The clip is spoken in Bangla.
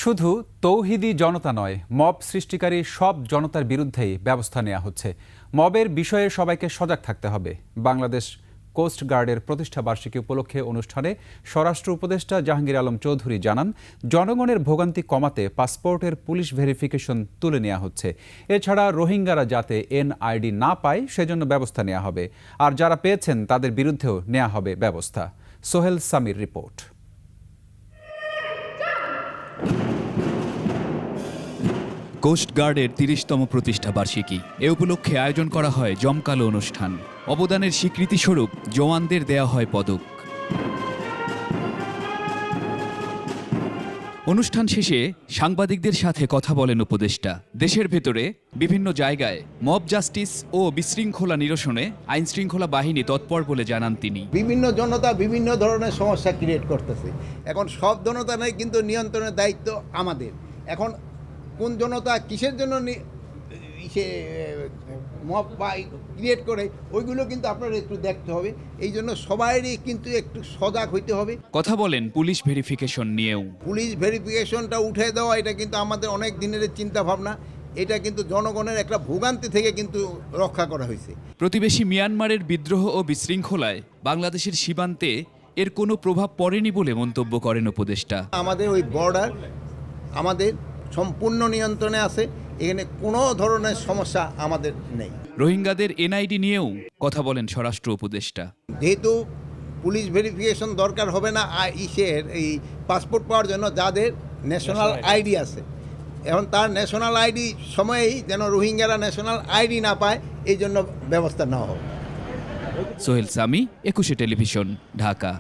শুধু তৌহিদি জনতা নয়, মব সৃষ্টিকারী সব জনতার বিরুদ্ধেই ব্যবস্থা নেওয়া হচ্ছে। মবের বিষয়ে সবাইকে সজাগ থাকতে হবে। বাংলাদেশ কোস্ট গার্ডের প্রতিষ্ঠা বার্ষিকী উপলক্ষে অনুষ্ঠানে স্বরাষ্ট্র উপদেষ্টা জাহাঙ্গীর আলম চৌধুরী জানান, জনগণের ভোগান্তি কমাতে পাসপোর্টের পুলিশ ভেরিফিকেশন তুলে নেওয়া হচ্ছে। এছাড়া রোহিঙ্গারা যাতে এনআইডি না পায় সেজন্য ব্যবস্থা নেওয়া হবে, আর যারা পেয়েছেন তাদের বিরুদ্ধেও নেওয়া হবে ব্যবস্থা। সোহেল সামির রিপোর্ট। কোস্ট গার্ডের ৩০তম প্রতিষ্ঠা বার্ষিকী। এ উপলক্ষে আয়োজন করা হয় জমকালো অনুষ্ঠান। অবদানের স্বীকৃতিস্বরূপ জওয়ানদের দেয়া হয় পদক। অনুষ্ঠান শেষে সাংবাদিকদের সাথে কথা বলেন উপদেষ্টা। দেশের ভেতরে বিভিন্ন জায়গায় মব জাস্টিস ও বিশৃঙ্খলা নিরসনে আইনশৃঙ্খলা বাহিনী তৎপর বলে জানান তিনি। বিভিন্ন জনতা বিভিন্ন ধরনের সমস্যা ক্রিয়েট করতেছে। এখন সব জনতা নেই, কিন্তু নিয়ন্ত্রণের দায়িত্ব আমাদের। এখন কোন জনতা কিসের জন্য মব ক্রিয়েট করে ওইগুলো কিন্তু আপনারা একটু দেখতে হবে। এই জন্য সবাইরই কিন্তু একটু সজাগ হইতে হবে। কথা বলেন পুলিশ ভেরিফিকেশন নিয়েও। পুলিশ ভেরিফিকেশনটা উঠে দেওয়া, এটা কিন্তু আমাদের অনেক দিনের চিন্তা ভাবনা। এটা কিন্তু জনগণের একটা ভোগান্তি থেকে কিন্তু রক্ষা করা হয়েছে। প্রতিবেশী মিয়ানমারের বিদ্রোহ ও বিশৃঙ্খলায় বাংলাদেশের সীমান্তে এর কোনো প্রভাব পড়েনি বলে মন্তব্য করেন উপদেষ্টা। আমাদের ওই বর্ডার আমাদের সম্পূর্ণ নিয়ন্ত্রণে আছে, এখানে কোনো ধরনের সমস্যা আমাদের নেই। রোহিঙ্গাদের এনআইডি নিয়েও কথা বলেন স্বরাষ্ট্র উপদেষ্টা। যেহেতু পুলিশ ভেরিফিকেশন দরকার হবে না এই পাসপোর্ট পাওয়ার জন্য, যাদের ন্যাশনাল আইডি আছে, এখন তার ন্যাশনাল আইডি সময়েই যেন রোহিঙ্গারা ন্যাশনাল আইডি না পায়, এই জন্য ব্যবস্থা নেওয়া হবে। সোহেল সামি, ২১ টেলিভিশন, ঢাকা।